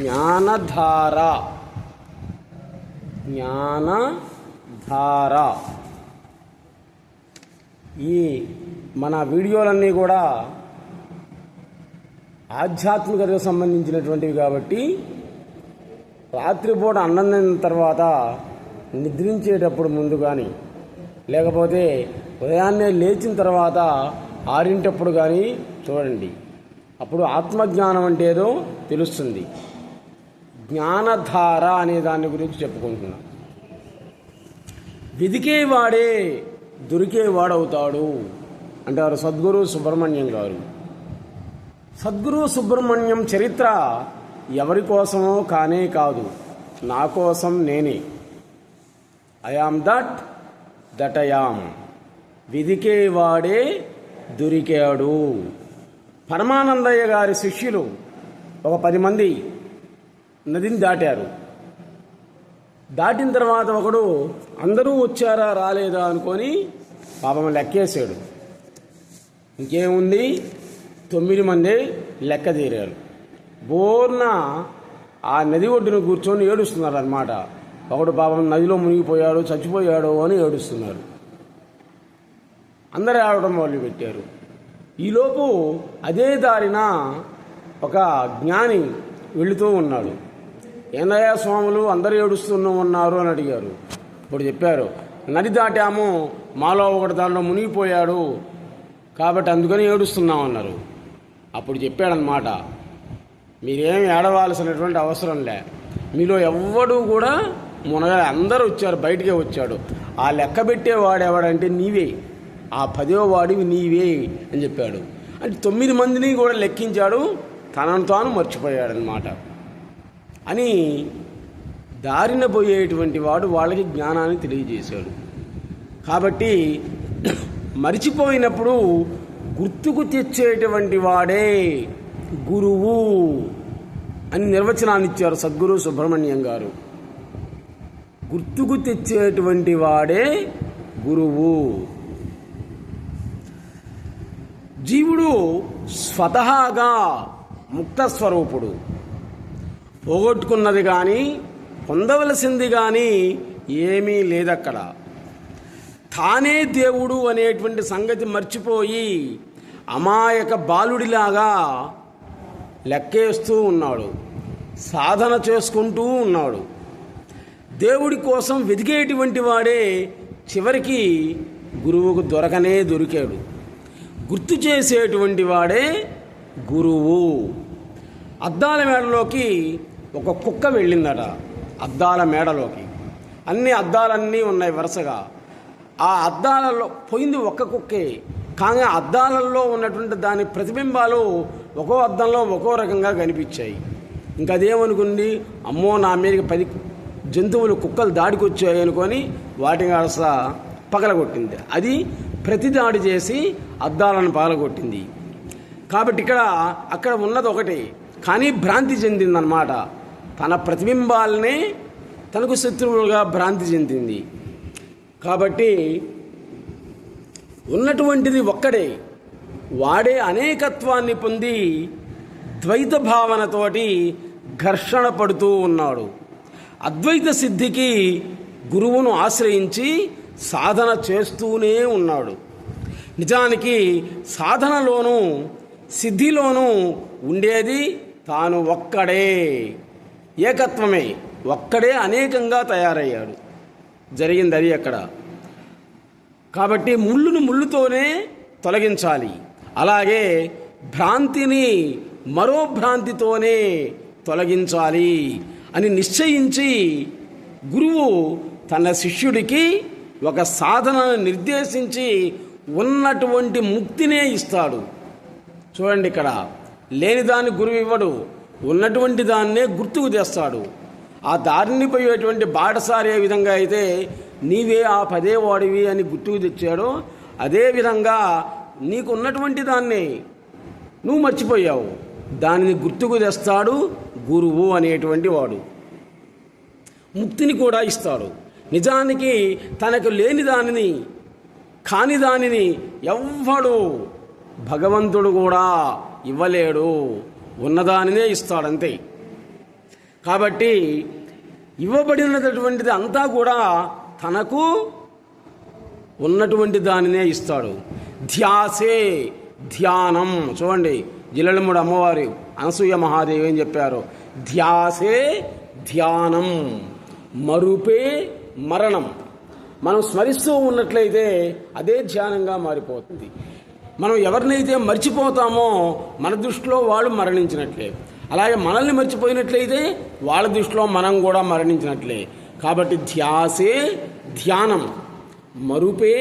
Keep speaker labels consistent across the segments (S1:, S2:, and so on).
S1: జ్ఞానధార. జ్ఞానధార. ఈ మన వీడియోలన్నీ కూడా ఆధ్యాత్మికతకు సంబంధించినటువంటివి కాబట్టి రాత్రిపూట అన్నం తిన్న తర్వాత నిద్రించేటప్పుడు ముందు కానీ లేకపోతే ఉదయాన్నే లేచిన తర్వాత 6 కానీ చూడండి. అప్పుడు ఆత్మజ్ఞానం అంటే ఏదో తెలుస్తుంది. జ్ఞానధార అనే దాని గురించి చెప్పుకుంటున్నాం. వెదికేవాడే దొరికేవాడవుతాడు అంటారు సద్గురు సుబ్రహ్మణ్యం గారు. సద్గురు సుబ్రహ్మణ్యం చరిత్ర ఎవరి కోసమో కానే కాదు, నా కోసం నేనే. I am that I am. వెదికేవాడే దొరికాడు. పరమానందయ్య గారి శిష్యులు ఒక 10 మంది నదిని దాటారు. దాటిన తర్వాత ఒకడు అందరూ వచ్చారా రాలేదా అనుకొని పాపం లెక్కేశాడు. ఇంకేముంది, 9 మంది లెక్క తీరారు. బోర్న ఆ నది ఒడ్డున కూర్చొని ఏడుస్తున్నారు అన్నమాట. ఒకడు పాపం నదిలో మునిగిపోయాడు, చచ్చిపోయాడు అని ఏడుస్తున్నారు. అందరూ ఆడటం మొదలుపెట్టారు. ఈలోపు అదే దారిన ఒక జ్ఞాని వెళుతూ ఉన్నాడు. ఏందయ్యా స్వాములు అందరూ ఏడుస్తూనే ఉన్నారు అని అడిగారు. ఇప్పుడు చెప్పారు, నది దాటాము, మాలో ఒకటి దానిలో మునిగిపోయాడు కాబట్టి అందుకని ఏడుస్తున్నాం అన్నారు. అప్పుడు చెప్పాడనమాట, మీరేమి ఏడవాల్సినటువంటి అవసరం లే, మీలో ఎవ్వడూ కూడా మునగలే, అందరూ వచ్చారు, బయటికే వచ్చాడు. ఆ లెక్క పెట్టేవాడు ఎవడంటే నీవే, ఆ 10వ వాడివి నీవే అని చెప్పాడు. అంటే 9 మందిని కూడా లెక్కించాడు, తనను తాను మర్చిపోయాడనమాట. అని దారిన పోయేటువంటి వాడు వాళ్ళకి జ్ఞానాన్ని తెలియజేశాడు. కాబట్టి మరిచిపోయినప్పుడు గుర్తుకు తెచ్చేటువంటి వాడే గురువు అని నిర్వచనాన్ని ఇచ్చారు సద్గురు సుబ్రహ్మణ్యం గారు. గుర్తుకు తెచ్చేటువంటి వాడే గురువు. జీవుడు స్వతహాగా ముక్తస్వరూపుడు. పోగొట్టుకున్నది కానీ పొందవలసింది కానీ ఏమీ లేదక్కడ. తానే దేవుడు అనేటువంటి సంగతి మర్చిపోయి అమాయక బాలుడిలాగా లెక్కేస్తూ ఉన్నాడు, సాధన చేసుకుంటూ ఉన్నాడు. దేవుడి కోసం వెతికేటువంటి వాడే చివరికి గురువుకు దొరికాడు. గుర్తు చేసేటువంటి వాడే గురువు. అద్దాల మేడలోకి ఒక కుక్క వెళ్ళిందట. అద్దాల మేడలోకి అన్ని అద్దాలన్నీ ఉన్నాయి వరుసగా. ఆ అద్దాలలో పోయింది ఒక్క కుక్కే, కానీ అద్దాలలో ఉన్నటువంటి దాని ప్రతిబింబాలు ఒక్కో అద్దంలో ఒక్కో రకంగా కనిపించాయి. ఇంకా అదేమనుకుంది, అమ్మో నా మీదకి 10 జంతువులు కుక్కలు దాడికి వచ్చాయి అనుకొని వాటిని అసలు పగలగొట్టింది. అది ప్రతిదాడి చేసి అద్దాలను పగలగొట్టింది. కాబట్టి అక్కడ ఉన్నది ఒకటి, కానీ భ్రాంతి చెందిందన్నమాట. తన ప్రతిబింబాలనే తనకు శత్రువులుగా భ్రాంతి చెందింది. కాబట్టి ఉన్నటువంటిది ఒక్కడే, వాడే అనేకత్వాన్ని పొంది ద్వైత భావనతోటి ఘర్షణ పడుతూ ఉన్నాడు. అద్వైత సిద్ధికి గురువును ఆశ్రయించి సాధన చేస్తూనే ఉన్నాడు. నిజానికి సాధనలోనూ సిద్ధిలోనూ ఉండేది తాను ఒక్కడే, ఏకత్వమే. ఒక్కడే అనేకంగా తయారయ్యాడు. జరిగింది అది అక్కడ. కాబట్టి ముళ్ళును ముళ్ళుతోనే తొలగించాలి. అలాగే భ్రాంతిని మరో భ్రాంతితోనే తొలగించాలి అని నిశ్చయించి గురువు తన శిష్యుడికి ఒక సాధనను నిర్దేశించి ఉన్నటువంటి ముక్తినే ఇస్తాడు. చూడండి, ఇక్కడ లేని దాన్ని గురువు ఇవ్వడు, ఉన్నటువంటి దాన్నే గుర్తుకు తెస్తాడు. ఆ దారిని పోయేటువంటి బాటసారి ఏ విధంగా అయితే నీవే ఆ 10వ వాడివి అని గుర్తుకు తెచ్చాడో, అదేవిధంగా నీకు ఉన్నటువంటి దాన్ని నువ్వు మర్చిపోయావు, దానిని గుర్తుకు తెస్తాడు గురువు అనేటువంటి వాడు. ముక్తిని కూడా ఇస్తాడు. నిజానికి తనకు లేని దానిని, కాని దానిని ఎవ్వడు భగవంతుడు కూడా ఇవ్వలేడు, ఉన్నదానినే ఇస్తాడంతే. కాబట్టి ఇవ్వబడినటువంటిది అంతా కూడా తనకు ఉన్నటువంటి దానినే ఇస్తాడు. ధ్యాసే ధ్యానం. చూడండి, జిల్లెలమూడి అమ్మవారి అనసూయ మహాదేవి ఏం చెప్పారు? ధ్యాసే ధ్యానం, మరుపే మరణం. మనం స్మరిస్తూ ఉన్నట్లయితే అదే ధ్యానంగా మారిపోతుంది. మనం ఎవరినైతే మర్చిపోతామో మన దృష్టిలో వాళ్ళు మరణించినట్లే, అలాగే మనల్ని మర్చిపోయినట్లయితే వాళ్ళ దృష్టిలో మనం కూడా మరణించినట్లే. కాబట్టి ధ్యాసే ధ్యానం, మరుపే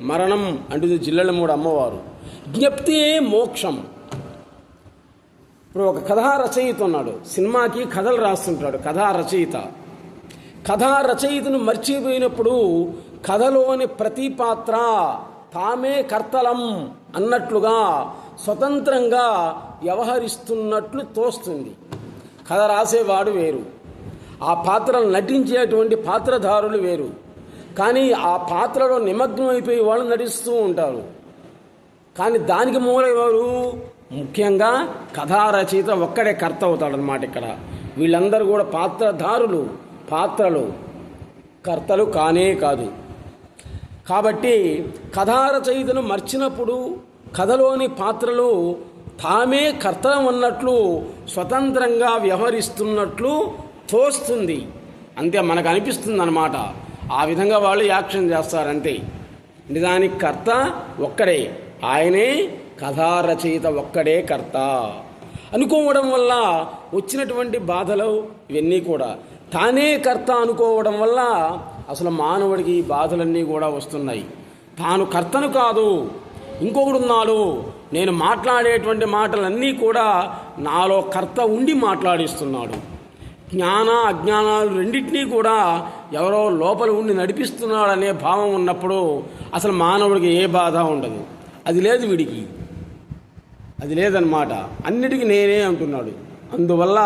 S1: మరణం అంటుంది జిల్లెలమూడి అమ్మవారు. జ్ఞప్తే మోక్షం. ఇప్పుడు ఒక కథా రచయిత ఉన్నాడు, సినిమాకి కథలు రాస్తుంటాడు. కథా రచయితను మర్చిపోయినప్పుడు కథలోని ప్రతి పాత్ర తామే కర్తలం అన్నట్లుగా స్వతంత్రంగా వ్యవహరిస్తున్నట్లు తోస్తుంది. కథ రాసేవాడు వేరు, ఆ పాత్రలు నటించేటువంటి పాత్రధారులు వేరు. కానీ ఆ పాత్రలో నిమగ్నం అయిపోయి వాళ్ళు నటిస్తూ ఉంటారు. కానీ దానికి మూలెవరు? ముఖ్యంగా కథా రచయిత ఒక్కడే కర్త అవుతాడనమాట. ఇక్కడ వీళ్ళందరూ కూడా పాత్రధారులు, పాత్రలు, కర్తలు కానే కాదు. కాబట్టి కథా రచయితను మర్చినప్పుడు కథలోని పాత్రలు తామే కర్తలం అన్నట్లు స్వతంత్రంగా వ్యవహరిస్తున్నట్లు తోస్తుంది. అంతే మనకు అనిపిస్తుంది అన్నమాట. ఆ విధంగా వాళ్ళు యాక్షన్ చేస్తారంతే. నిజానికి కర్త ఒక్కడే, ఆయనే కథా రచయిత ఒక్కడే కర్త అనుకోవడం వల్ల వచ్చినటువంటి బాధలు ఇవన్నీ కూడా తానే కర్త అనుకోవడం వల్ల అసలు మానవుడికి ఈ బాధలన్నీ కూడా వస్తున్నాయి. తాను కర్తను కాదు, ఇంకొకడు ఉన్నాడు, నేను మాట్లాడేటువంటి మాటలన్నీ కూడా నాలో కర్త ఉండి మాట్లాడిస్తున్నాడు. జ్ఞాన అజ్ఞానాలు రెండింటినీ కూడా ఎవరో లోపల ఉండి నడిపిస్తున్నాడనే భావం ఉన్నప్పుడు అసలు మానవుడికి ఏ బాధ ఉండదు. అది లేదు వీడికి, అది లేదన్నమాట. అన్నిటికీ నేనే అంటున్నాడు. అందువల్ల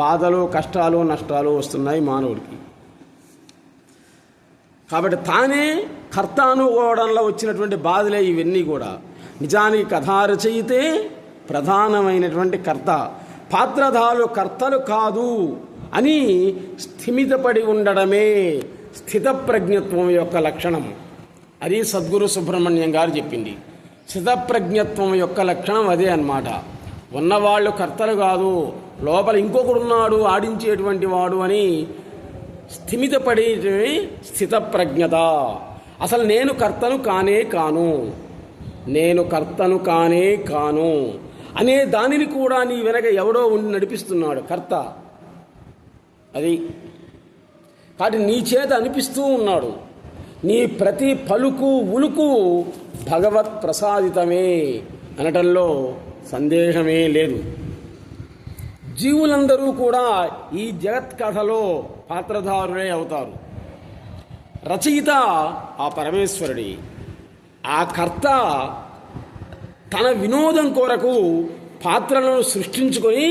S1: బాధలు, కష్టాలు, నష్టాలు వస్తున్నాయి మానవుడికి. కాబట్టి తానే కర్త అనుకోవడంలో వచ్చినటువంటి బాధలే ఇవన్నీ కూడా. నిజానికి కథా రచయితే ప్రధానమైనటువంటి కర్త. పాత్రధారులు కర్తలు కాదు అని స్థిమితపడి ఉండడమే స్థితప్రజ్ఞత్వం యొక్క లక్షణం. అది సద్గురు సుబ్రహ్మణ్యం గారు చెప్పింది. స్థితప్రజ్ఞత్వం యొక్క లక్షణం అదే అన్నమాట. ఉన్నవాళ్ళు కర్తలు కాదు, లోపల ఇంకొకడున్నాడు ఆడించేటువంటి వాడు అని స్థిమితపడి స్థితప్రజ్ఞత. అసలు నేను కర్తను కానే కాను, నేను కర్తను కానే కాను అనే దానిని కూడా నీ వెనక ఎవడో ఉండి నడిపిస్తున్నాడు కర్త. అది కాబట్టి నీ చేత అనిపిస్తూ ఉన్నాడు. నీ ప్రతి పలుకు ఉలుకు భగవత్ ప్రసాదితమే అనటంలో సందేహమే లేదు. జీవులందరూ కూడా ఈ జగత్ కథలో పాత్రధారులే అవుతారు. రచయిత ఆ పరమేశ్వరుడి, ఆ కర్త తన వినోదం కొరకు పాత్రలను సృష్టించుకొని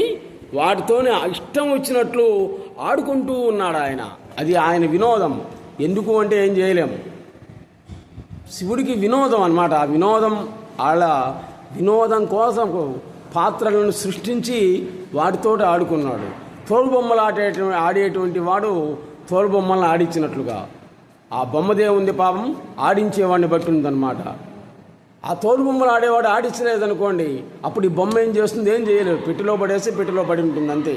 S1: వాటితోనే ఇష్టం వచ్చినట్లు ఆడుకుంటూ ఉన్నాడు ఆయన. అది ఆయన వినోదం. ఎందుకు అంటే ఏం చేయలేం. శివుడికి వినోదం అన్నమాట. ఆ వినోదం వాళ్ళ వినోదం కోసం పాత్రలను సృష్టించి వాటితో ఆడుకున్నాడు. తోలుబొమ్మలు ఆడేటువంటి వాడు తోలుబొమ్మలను ఆడించినట్లుగా ఆ బొమ్మదేవుంది పాపం ఆడించేవాడిని బట్టి ఉందన్నమాట. ఆ తోలుబొమ్మలు ఆడేవాడు ఆడించలేదనుకోండి, అప్పుడు ఈ బొమ్మ ఏం చేస్తుంది? ఏం చేయలేదు. పెట్టిలో పడేస్తే పెట్టిలో పడి ఉంటుంది అంతే.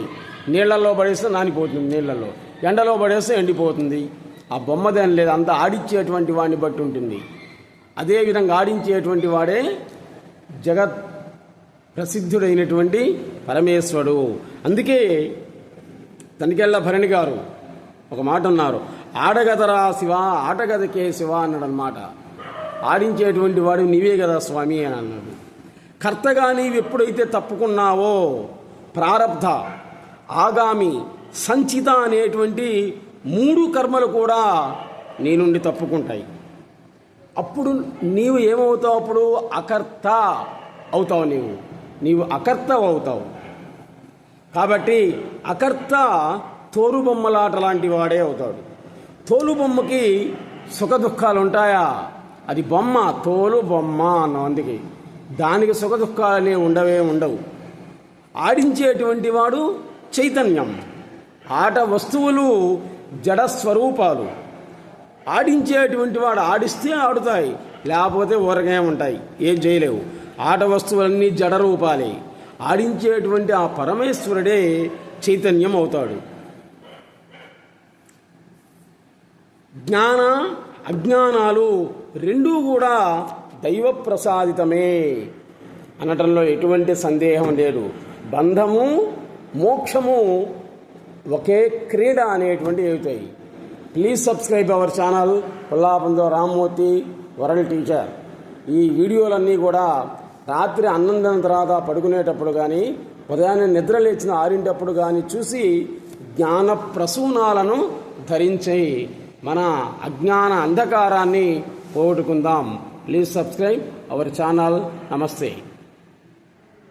S1: నీళ్లలో పడేస్తే నానిపోతుంది, నీళ్లలో ఎండలో పడేస్తే ఎండిపోతుంది. ఆ బొమ్మదేం లేదు, అంతా ఆడించేటువంటి వాడిని బట్టి ఉంటుంది. అదేవిధంగా ఆడించేటువంటి వాడే జగత్ ప్రసిద్ధుడైనటువంటి పరమేశ్వరుడు. అందుకే తనికెళ్ళ భరణి గారు ఒక మాట అన్నారు, ఆడగదరా శివ ఆటగదకే శివ అన్నాడు అన్నమాట. ఆడించేటువంటి వాడు నీవే కదా స్వామి అని అన్నాడు. కర్తగా నీవు ఎప్పుడైతే తప్పుకున్నావో ప్రారబ్ధ, ఆగామి, సంచిత అనేటువంటి 3 కర్మలు కూడా నీ నుండి తప్పుకుంటాయి. అప్పుడు నీవు ఏమవుతావు? అప్పుడు అకర్త అవుతావు. నీవు అకర్త అవుతావు. కాబట్టి అకర్త తోలుబొమ్మలాట లాంటి వాడే అవుతాడు. తోలుబొమ్మకి సుఖ దుఃఖాలు ఉంటాయా? అది బొమ్మ, తోలు బొమ్మ అన్నాం. అందుకే దానికి సుఖ దుఃఖాలనే ఉండవు. ఆడించేటువంటి వాడు చైతన్యం. ఆట వస్తువులు జడ స్వరూపాలు. ఆడించేటువంటి వాడు ఆడిస్తే ఆడుతాయి, లేకపోతే ఊరగా ఉంటాయి, ఏం చేయలేవు. ఆట వస్తువులన్నీ జడ రూపాలే. ఆడించేటువంటి ఆ పరమేశ్వరుడే చైతన్యం అవుతాడు. జ్ఞాన అజ్ఞానాలు రెండూ కూడా దైవ ప్రసాదితమే అనటంలో ఎటువంటి సందేహం లేదు. బంధము మోక్షము ఒకే క్రీడ అనేటువంటి అవుతాయి. ప్లీజ్ సబ్స్క్రైబ్ అవర్ ఛానల్ కొల్లాపంతో రామ్మూర్తి వరల్డ్ టీచర్. ఈ వీడియోలన్నీ కూడా రాత్రి అన్నం తిన్న తర్వాత పడుకునేటప్పుడు కానీ, ఉదయాన్నే నిద్ర లేచిన 6 కానీ చూసి జ్ఞాన ప్రసూనాలను ధరించి మన అజ్ఞాన అంధకారాన్ని పోగొట్టుకుందాం. Please subscribe our channel. నమస్తే.